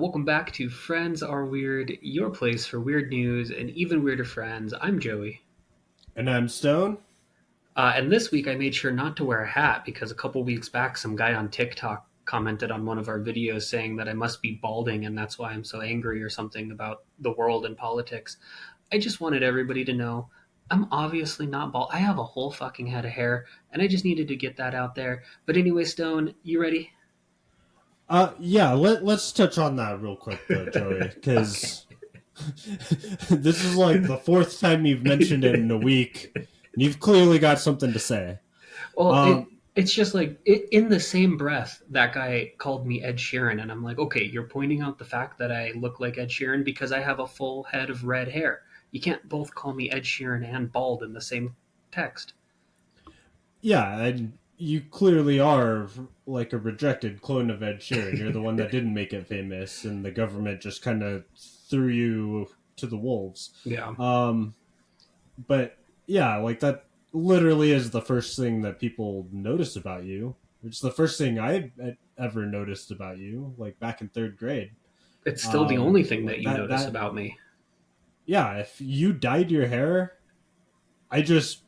Welcome back to Friends Are Weird, your place for weird news and even weirder friends. I'm Joey. And I'm Stone. And this week I made sure not to wear a hat because a couple weeks back some guy on TikTok commented on one of our videos saying that I must be balding and that's why I'm so angry or something about the world and politics. I just wanted everybody to know I'm obviously not bald. I have a whole fucking head of hair and I just needed to get that out there. But anyway, Stone, you ready? Yeah, let's touch on that real quick though, Joey, Okay. because this is like the fourth time you've mentioned it in a week, and you've clearly got something to say. Well, Um, it's just like in the same breath that guy called me Ed Sheeran, and I'm like, okay, you're pointing out the fact that I look like Ed Sheeran because I have a full head of red hair. You can't both call me Ed Sheeran and bald in the same text. yeah, and you clearly are like a rejected clone of Ed Sheeran. You're the one that didn't make it famous, and the government just kind of threw you to the wolves. Yeah. Um, but yeah, like that literally is the first thing that people notice about you. It's the first thing I ever noticed about you, like back in third grade. It's still the only thing that Like you that notice that about me. yeah, if you dyed your hair, I just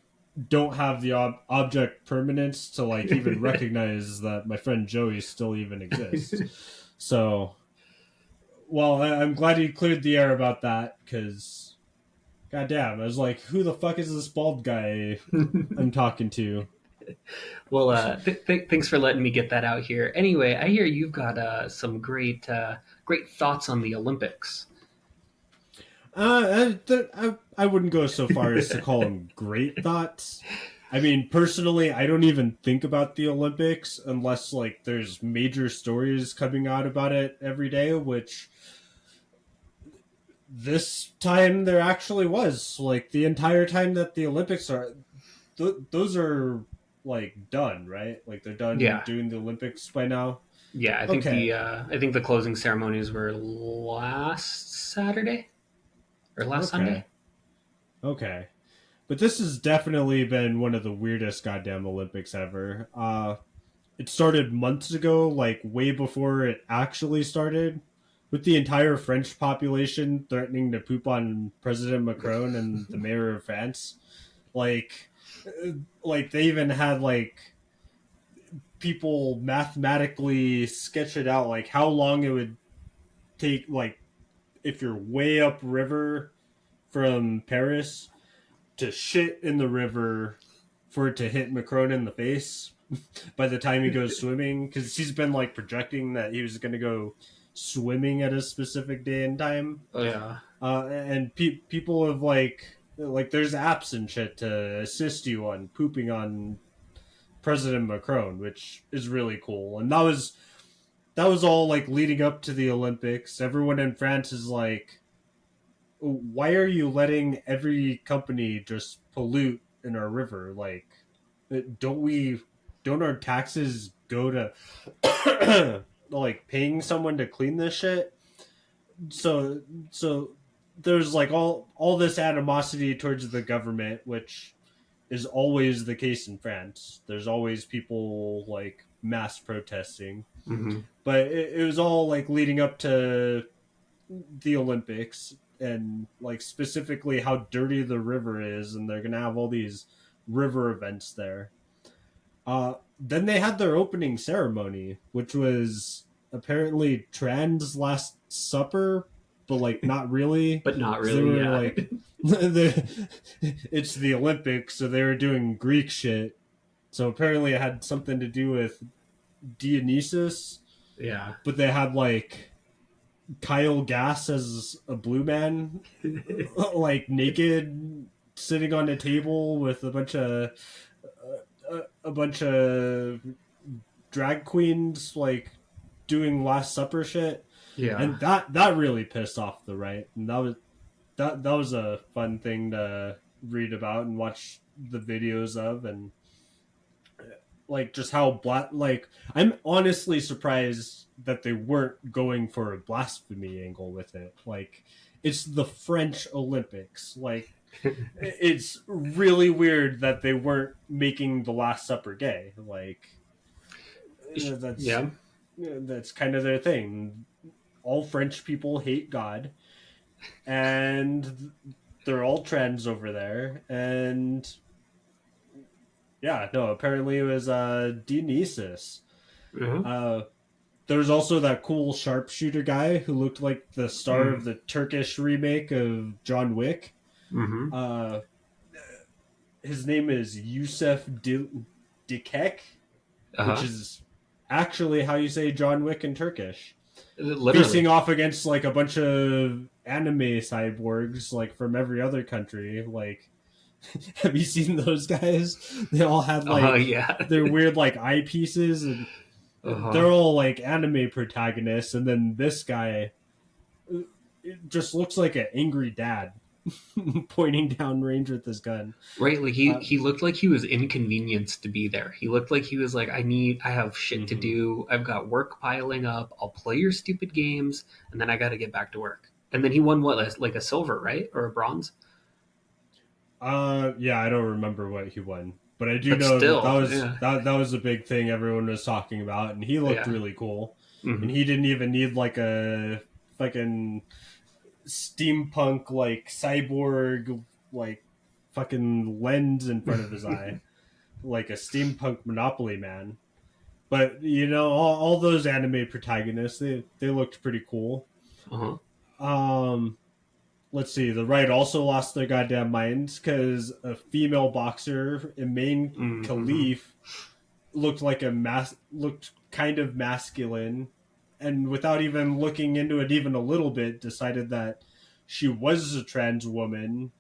don't have the object permanence to like even recognize that my friend Joey still even exists. So, well, I'm glad you cleared the air about that because, goddamn, I was like, who the fuck is this bald guy I'm talking to? Well, thanks for letting me get that out here. Anyway, I hear you've got some great thoughts on the Olympics. I wouldn't go so far as to call them great thoughts. I mean, personally, I don't even think about the Olympics unless like there's major stories coming out about it every day, which this time there actually was. Like the entire time that the Olympics are, those are like done, right? Like they're done Yeah, doing the Olympics by now. yeah. Okay, I think the closing ceremonies were last Saturday or last okay, Sunday. okay. But this has definitely been one of the weirdest goddamn Olympics ever. It started months ago, like way before it actually started, with the entire French population threatening to poop on President Macron and the mayor of France. Like, like they even had like people mathematically sketch it out, like how long it would take, like if you're way upriver from Paris to shit in the river for it to hit Macron in the face by the time he goes swimming, because he's been like projecting that he was going to go swimming at a specific day and time. Oh yeah, And people have like there's apps and shit to assist you on pooping on President Macron, which is really cool. And that was all like leading up to the Olympics. Everyone in France is like, why are you letting every company just pollute in our river? Like, don't we? Don't our taxes go to like paying someone to clean this shit? So there's like all this animosity towards the government, which is always the case in France. There's always people like mass protesting, hmm but it was all like leading up to the Olympics and like specifically how dirty the river is, and they're gonna have all these river events there. Then they had their opening ceremony, which was apparently trans Last Supper, but like not really, but not because they really. were Yeah, like, it's the Olympics, so they were doing Greek shit. So apparently it had something to do with Dionysus, yeah. but they had like Kyle Gass as a blue man, like naked, sitting on a table with a bunch of drag queens, like doing Last Supper shit, Yeah. and that really pissed off the right, and that was a fun thing to read about and watch the videos of, and like just how like I'm honestly surprised that they weren't going for a blasphemy angle with it. Like it's the French Olympics. Like it's really weird that they weren't making the Last Supper gay. Like that's Yeah. that's kind of their thing. all French people hate God, and they're all trans over there. And yeah, no, apparently it was Dionysus. Uh-huh. Uh, there's also that cool sharpshooter guy who looked like the star Mm. of the Turkish remake of John Wick. Mm-hmm. Uh, his name is Yusuf Dikek, which Uh-huh. is actually how you say John Wick in Turkish. Facing Literally. off against like a bunch of anime cyborgs like from every other country. Like, have you seen those guys? They all had Oh like yeah. their weird like eyepieces, and they're Uh-huh. all like anime protagonists. And then this guy, it just looks like an angry dad pointing down range with his gun. Right, like Uh, he looked like he was inconvenienced to be there. He looked like he was like, I have shit to mm-hmm. do. I've got work piling up. I'll play your stupid games, and then I got to get back to work. And then he won what, like a silver, right, or a bronze? Yeah, I don't remember what he won, but I do But know that still, yeah, that was a big thing everyone was talking about, and he looked yeah, really cool, and hmm he didn't even need like a fucking steampunk like cyborg like fucking lens in front of his eye, like a steampunk Monopoly man. But you know, all those anime protagonists, they looked pretty cool. uh-huh. Um, let's see. The right also lost their goddamn minds because a female boxer, Imain Mm-hmm. Khalif, looked kind of masculine, and without even looking into it even a little bit, decided that she was a trans woman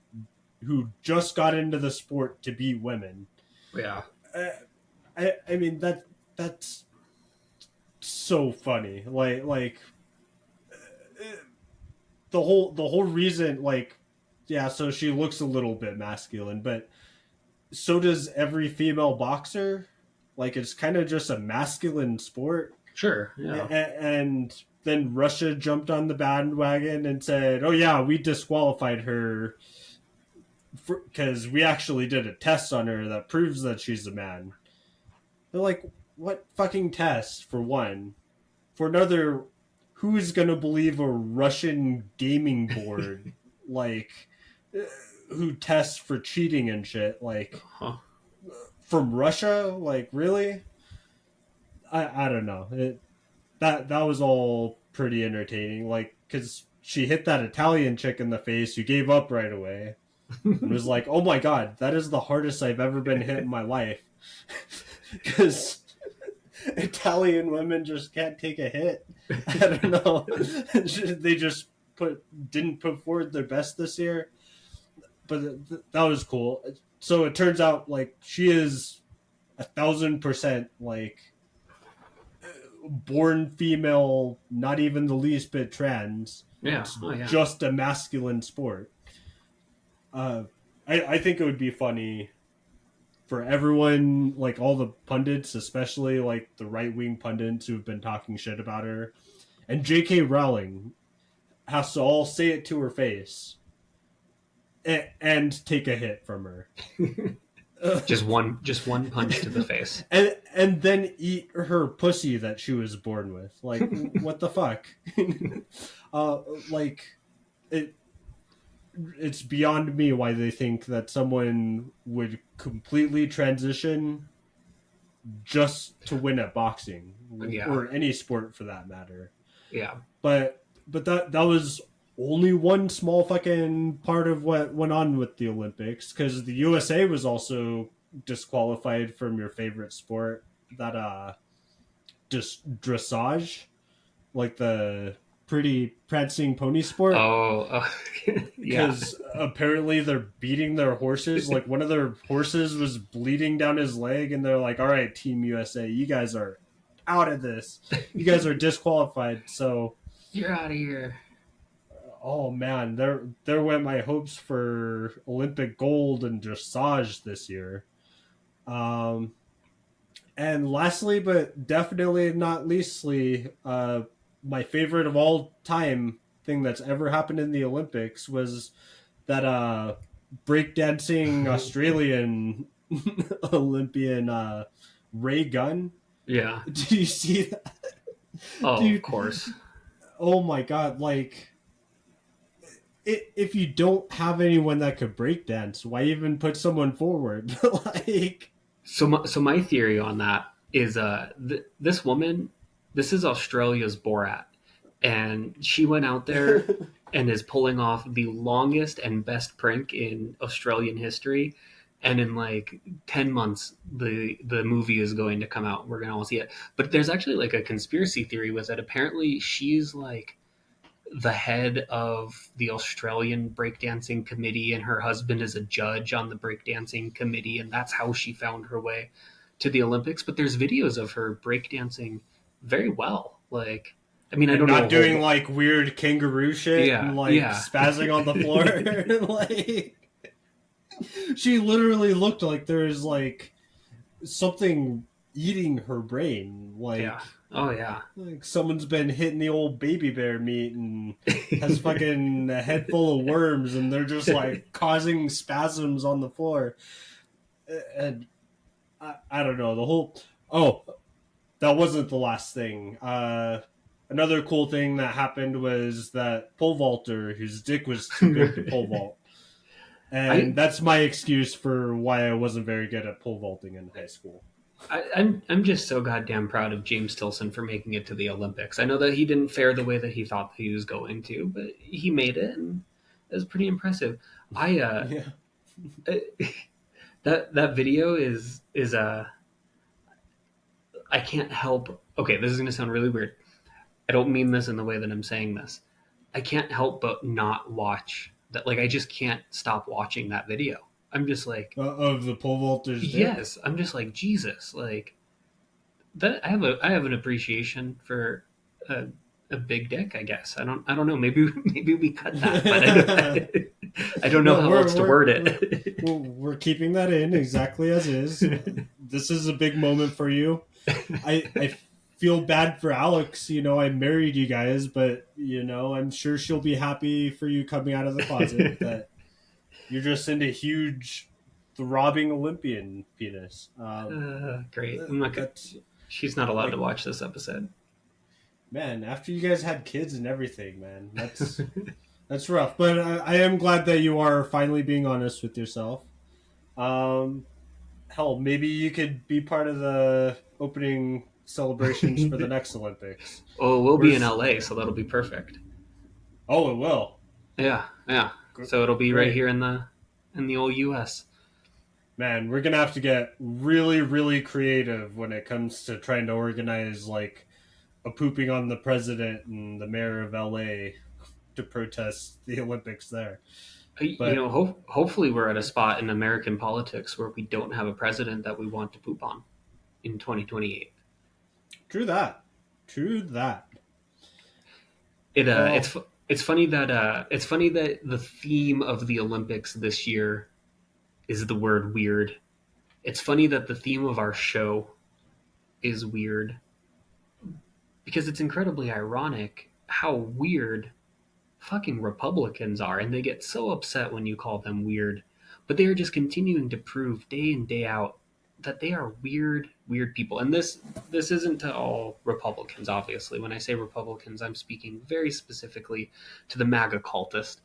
who just got into the sport to beat women. Yeah, Uh, I mean that's so funny. Like the whole reason, like, yeah, so she looks a little bit masculine, but so does every female boxer. Like, it's kind of just a masculine sport. sure, yeah. And then Russia jumped on the bandwagon and said, "Oh yeah, we disqualified her because we actually did a test on her that proves that she's a man." They're like, "What fucking test? For one, for another, who's gonna believe a Russian gaming board like uh, who tests for cheating and shit? Like, Uh-huh. from Russia? Like, really? I don't know. That was all pretty entertaining. Like, because she hit that Italian chick in the face who gave up right away and was like, "Oh my god, that is the hardest I've ever been hit in my life." Because Italian women just can't take a hit. I don't know. They just didn't put forward their best this year, but that was cool. So it turns out like she is 1,000% like born female, not even the least bit trans. Yeah, It's oh yeah. just a masculine sport. Uh, I think it would be funny for everyone, like all the pundits, especially like the right wing pundits who've been talking shit about her, and J.K. Rowling has to all say it to her face and take a hit from her. Just one punch to the face. And then eat her pussy that she was born with. Like, what the fuck? uh, like, it it's beyond me why they think that someone would completely transition just to win at boxing Yeah, or any sport for that matter. yeah. But that was only one small fucking part of what went on with the Olympics, because the USA was also disqualified from your favorite sport, that just dressage, like the pretty prancing pony sport, Oh, yeah. because apparently they're beating their horses. Like, one of their horses was bleeding down his leg, and they're like, "All right, Team USA, you guys are out of this. You guys are disqualified." So, You're out of here. oh man, there went my hopes for Olympic gold and dressage this year. Um, and lastly, but definitely not leastly, my favorite of all time thing that's ever happened in the Olympics was that breakdancing Australian Olympian Ray Gunn. Yeah. Do you see that? Oh, of Dude, course. oh my god, like if you don't have anyone that could breakdance, why even put someone forward? Like, So my theory on that is this woman, this is Australia's Borat, and she went out there and is pulling off the longest and best prank in Australian history. And in like 10 months, the movie is going to come out. We're gonna all see it. But there's actually like a conspiracy theory with it. Apparently, she's like the head of the Australian breakdancing committee, and her husband is a judge on the breakdancing committee, and that's how she found her way to the Olympics. But there's videos of her breakdancing very well. Like, I mean, I and don't know not a whole. doing like weird kangaroo shit Yeah, and like yeah. spazzing on the floor. Like, she literally looked like there's like something eating her brain. Yeah. Like, Oh yeah. like someone's been hitting the old baby bear meat and has fucking a head full of worms, and they're just like causing spasms on the floor. And I don't know the whole. Oh, that wasn't the last thing. Another cool thing that happened was that pole vaulter whose dick was too big to pole vault, I and that's my excuse for why I wasn't very good at pole vaulting in high school. I'm just so goddamn proud of James Tilson for making it to the Olympics. I know that he didn't fare the way that he thought he was going to, but he made it, and it was pretty impressive. I Yeah. that video is I can't help. Okay, this is gonna sound really weird. I don't mean this in the way that I'm saying this. I can't help but not watch that. Like, I just can't stop watching that video. I'm just like, Of the pole vaulter's dick. yes. I'm just like, Jesus. Like that. I have an appreciation for a, a big dick. I guess. I don't know. Maybe maybe we cut that, but I don't know No, how else to word it. we're keeping that in exactly as is. This is a big moment for you. I feel bad for Alex. You know, I married you guys, but you know, I'm sure she'll be happy for you coming out of the closet that you're just into huge, throbbing Olympian penis. Great. I'm not. That's She's not allowed to like, watch this episode. man. After you guys had kids and everything, man, that's rough. But I am glad that you are finally being honest with yourself. Um, hell, maybe you could be part of the opening celebrations for the next Olympics. Oh, we'll be in Where's LA, so that'll be perfect. Oh, it will. Yeah, yeah. So it'll be right Great. here in the old US. Man, we're gonna have to get really, really creative when it comes to trying to organize like a pooping on the president and the mayor of LA to protest the Olympics there. You But know, hopefully we're at a spot in American politics where we don't have a president that we want to poop on in 2028. true that. True that. It Well, it's funny that the theme of the Olympics this year is the word weird. It's funny that the theme of our show is weird because it's incredibly ironic how weird fucking Republicans are, and they get so upset when you call them weird. But they are just continuing to prove day in day out that they are weird people. And this isn't to all Republicans, obviously. When I say Republicans, I'm speaking very specifically to the MAGA cultist.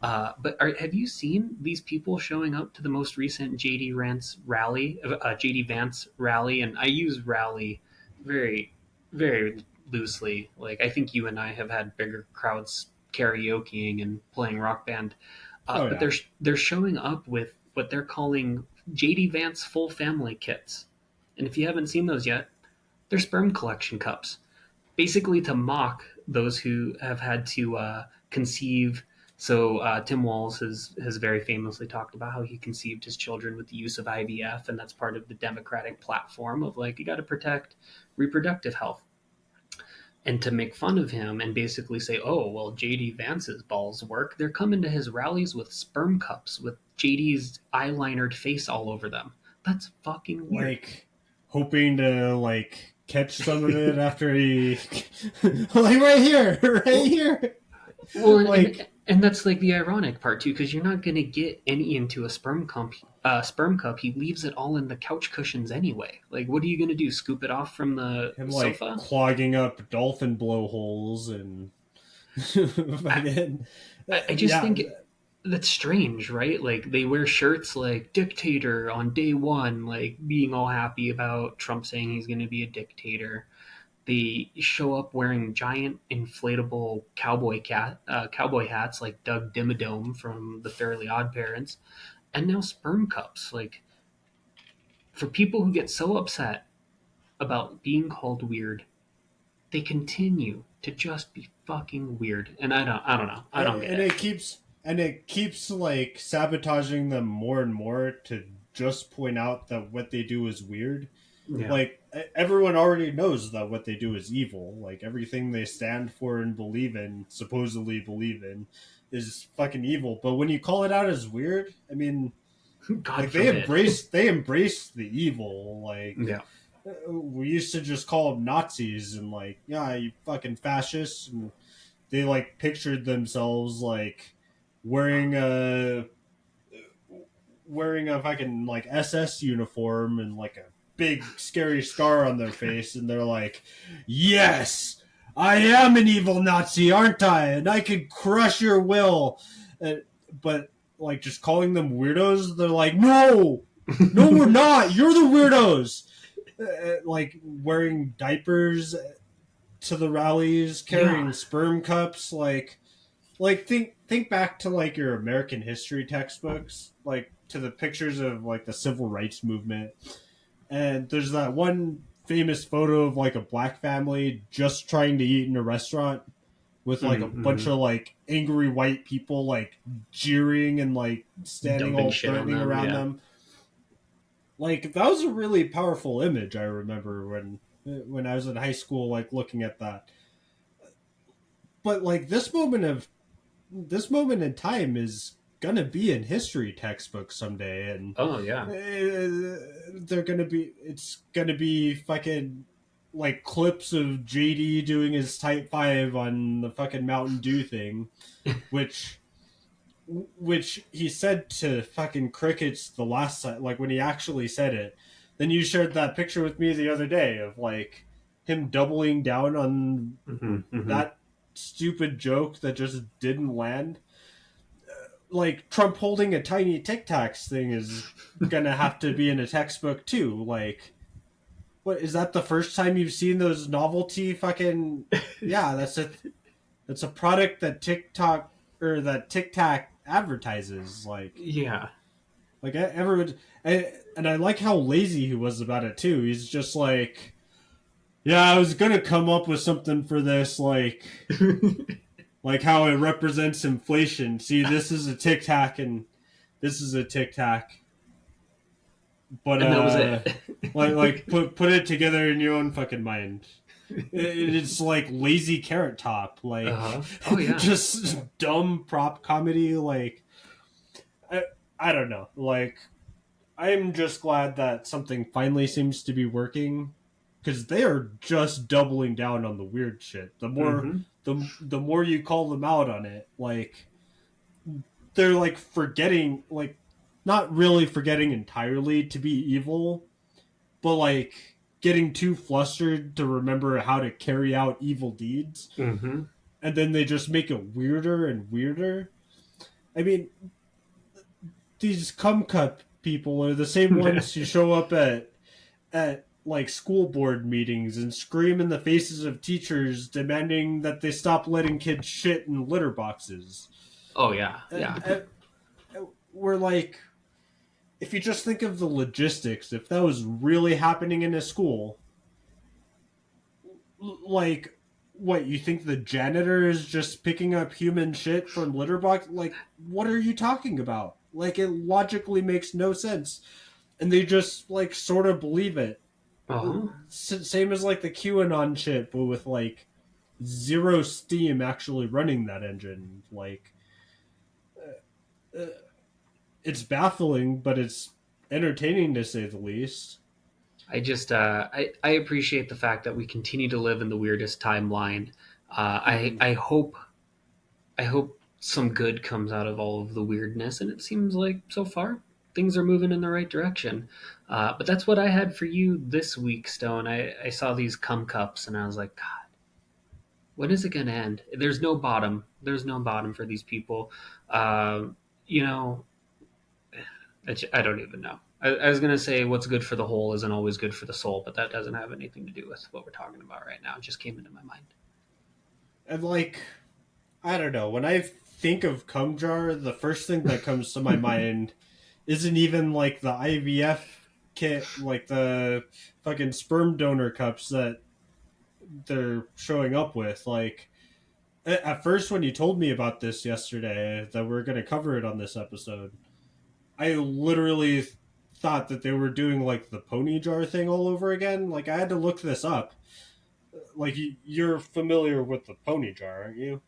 Have you seen these people showing up to the most recent JD Vance rally? And I use rally very, very loosely. Like, I think you and I have had bigger crowds karaokeing and playing Rock Band, oh but yeah. they're showing up with what they're calling JD Vance full family kits. And if you haven't seen those yet, they're sperm collection cups, basically to mock those who have had to conceive. So Tim Walz has very famously talked about how he conceived his children with the use of IVF, and that's part of the Democratic platform of like, you got to protect reproductive health. And to make fun of him and basically say, oh, well, JD Vance's balls work, they're coming to his rallies with sperm cups with JD's eyelinered face all over them. That's fucking weird. Like hoping to like catch some of it after he like right here, right Well, here. well, Like and that's like the ironic part too, because you're not going to get any into a sperm cup. Sperm cup. He leaves it all in the couch cushions anyway. Like, what are you going to do? Scoop it off from the him like sofa? clogging up dolphin blowholes and I, Fucking, I just yeah. think that's strange, right? Like they wear shirts like dictator on day one, like being all happy about Trump saying he's going to be a dictator. They show up wearing giant inflatable cowboy hats like Doug Dimmadome from the Fairly Odd Parents, and now sperm cups. Like for people who get so upset about being called weird, they continue to just be fucking weird. And I don't know. I don't get And it. it keeps like sabotaging them more and more to just point out that what they do is weird. Yeah. Like everyone already knows that what they do is evil. Like everything they stand for and believe in, supposedly believe in, is fucking evil. But when you call it out as weird, I mean, God like they forbid. embrace the evil. Like Yeah. we used to just call them Nazis and like, yeah, you fucking fascists, and they like pictured themselves like wearing a wearing a fucking like SS uniform and like a big scary scar on their face, and they're like, "Yes, I am an evil Nazi, aren't I? And I can crush your will." Uh, but like just calling them weirdos, they're like, "No, no, we're not. You're the weirdos." Like wearing diapers to the rallies, Yeah. carrying sperm cups, like think back to like your American history textbooks, like to the pictures of like the civil rights movement. And there's that one famous photo of like a black family just trying to eat in a restaurant with like a bunch Mm-hmm. of like angry white people like jeering and like standing Dumping all shit on threatening them. around Yeah. them. Like that was a really powerful image, I remember when I was in high school, like looking at that. But like this moment in time is gonna be in history textbooks someday, and Oh yeah. they're gonna be it's gonna be fucking like clips of JD doing his type 5 on the fucking Mountain Dew thing, which he said to fucking crickets the last time, like when he actually said it. Then you shared that picture with me the other day of like him doubling down on Mm-hmm. Mm-hmm. that stupid joke that just didn't land. Like Trump holding a tiny Tic Tacs thing is gonna have to be in a textbook too. Like, what is that? The first time you've seen those novelty fucking? Yeah, that's a product that TikTok or that Tic Tac advertises. Yeah. Like everyone, and I like how lazy he was about it too. He's just like, yeah, I was gonna come up with something for this, like how it represents inflation. See, this is a Tic Tac and this is a Tic Tac, but And that was it. like put it together in your own fucking mind. It's like lazy carrot top, Uh like huh. Oh yeah. just dumb prop comedy. Like I, I don't know. Like I'm just glad that something finally seems to be working, because they are just doubling down on the weird shit. Mm-hmm. The more you call them out on it, like they're like forgetting, like not really forgetting entirely to be evil, but like getting too flustered to remember how to carry out evil deeds, Mm-hmm. and then they just make it weirder and weirder. I mean, these cum cup people are the same ones who show up at like school board meetings and scream in the faces of teachers demanding that they stop letting kids shit in litter boxes. Oh yeah. And, Yeah. and we're like, if you just think of the logistics, if that was really happening in a school, like, what, you think the janitor is just picking up human shit from litter box? Like, what are you talking about? Like, it logically makes no sense, and they just like sort of believe it. Uh huh. Same as like the QAnon shit, but with like zero steam actually running that engine. Like, uh, it's baffling, but it's entertaining to say the least. I appreciate the fact that we continue to live in the weirdest timeline. Mm-hmm. I hope some good comes out of all of the weirdness, and it seems like so far things are moving in the right direction. But that's what I had for you this week, Stone. I saw these cum cups, and I was like, God, When is it going to end? There's no bottom. There's no bottom for these people. Um, you know, I don't even know. I was going to say what's good for the whole isn't always good for the soul, but that doesn't have anything to do with what we're talking about right now. It just came into my mind. And like, I don't know. When I think of cum jar, the first thing that comes to my mind isn't even like the IVF kit, like the fucking sperm donor cups that they're showing up with. Like, at first, when you told me about this yesterday, that we're going to cover it on this episode, I literally thought that they were doing like the pony jar thing all over again. Like, I had to look this up. Like, you're familiar with the pony jar, aren't you?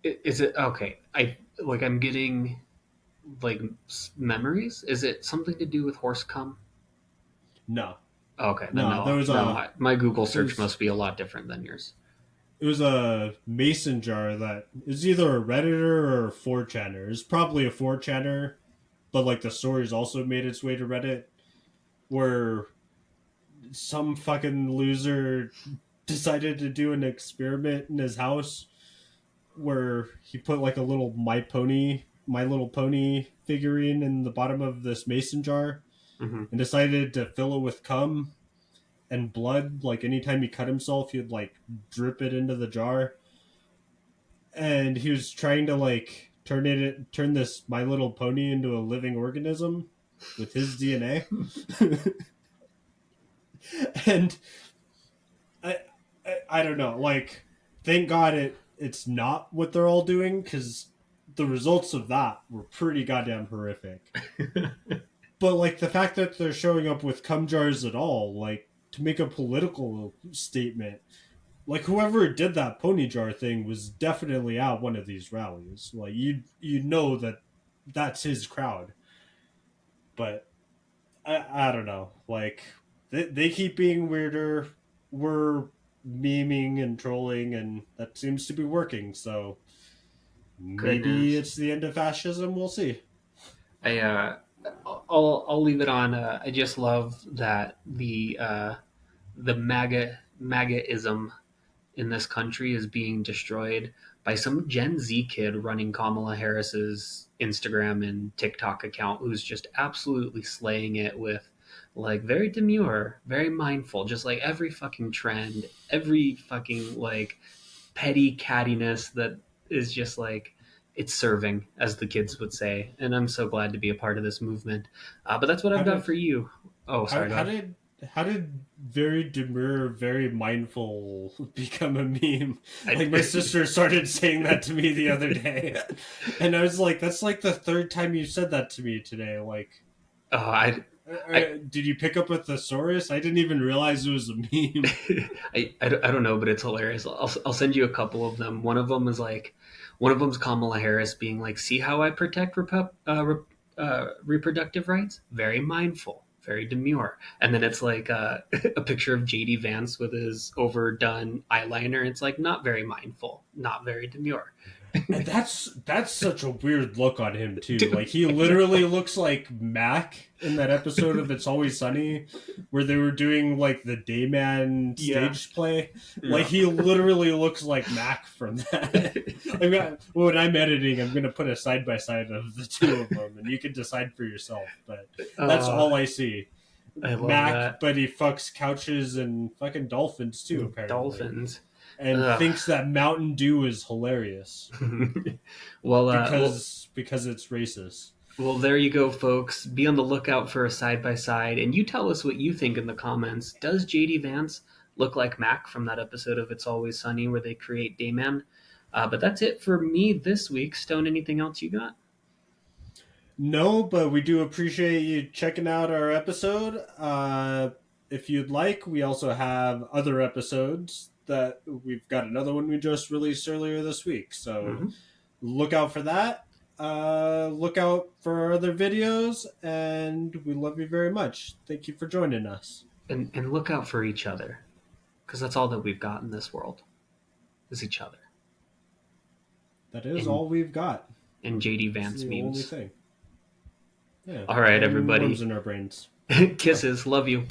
Is it okay? I'm getting like memories. Is it something to do with horse cum? No, Okay, then no. There no, was no. a My Google it search was must be a lot different than yours. it was a mason jar that is either a redditor or a 4chaner. It's probably a 4chaner, but like the story's also made its way to Reddit, where some fucking loser decided to do an experiment in his house where he put like a little My Little Pony figurine in the bottom of this mason jar Hmm. and decided to fill it with cum and blood. Like anytime he cut himself, he'd like drip it into the jar, and he was trying to like turn this My Little Pony into a living organism with his DNA. And I, I don't know. Like, thank God it's not what they're all doing, because the results of that were pretty goddamn horrific. But like the fact that they're showing up with cum jars at all, like to make a political statement, like whoever did that pony jar thing was definitely at one of these rallies. Like you know that that's his crowd. But I don't know. Like they keep being weirder. We're memeing and trolling, and that seems to be working. So maybe Goodness. it's the end of fascism. We'll see. I I'll leave it on. I just love that the MAGAism in this country is being destroyed by some Gen Z kid running Kamala Harris's Instagram and TikTok account who's just absolutely slaying it with like very demure, very mindful, just like every fucking trend, every fucking like petty cattiness that is just like it's serving, as the kids would say. And I'm so glad to be a part of this movement. But that's what How I've got did for you. Oh, how sorry, go how ahead. did how did very demure, very mindful become a meme? I, Like my sister started saying that to me the other day, and I was like, "That's like the third time you said that to me today." Like, oh, I, did you pick up a thesaurus? I didn't even realize it was a meme. I don't know, but it's hilarious. I'll send you a couple of them. One of them's Kamala Harris being like, "See how I protect reproductive rights? Very mindful, very demure." And then it's like a picture of JD Vance with his overdone eyeliner. It's like not very mindful, not very demure. And that's such a weird look on him too. Dude, Like he I know. literally looks like Mac in that episode of It's Always Sunny where they were doing like the Dayman Yeah, stage play. Like yeah. he literally looks like Mac from that. When I'm editing, I'm gonna put a side by side of the two of them, and you can decide for yourself. But that's uh, all I see. I love Mac, that. but he fucks couches and fucking dolphins too, apparently, Dolphins. and Ugh. thinks that Mountain Dew is hilarious well, because it's racist. well, there you go, folks. Be on the lookout for a side by side, and you tell us what you think in the comments. Does JD Vance look like Mac from that episode of It's Always Sunny where they create Dayman? But that's it for me this week. Stone, anything else you got? No, but we do appreciate you checking out our episode. If you'd like, we also have other episodes that we've got another one we just released earlier this week. So Mm-hmm. look out for that. Look out for our other videos, and we love you very much. Thank you for joining us. And look out for each other, because that's all that we've got in this world is each other. That is And all we've got. and JD It's Vance the only memes. thing. Yeah, All right, and worms everybody. in our brains. Kisses. Love you.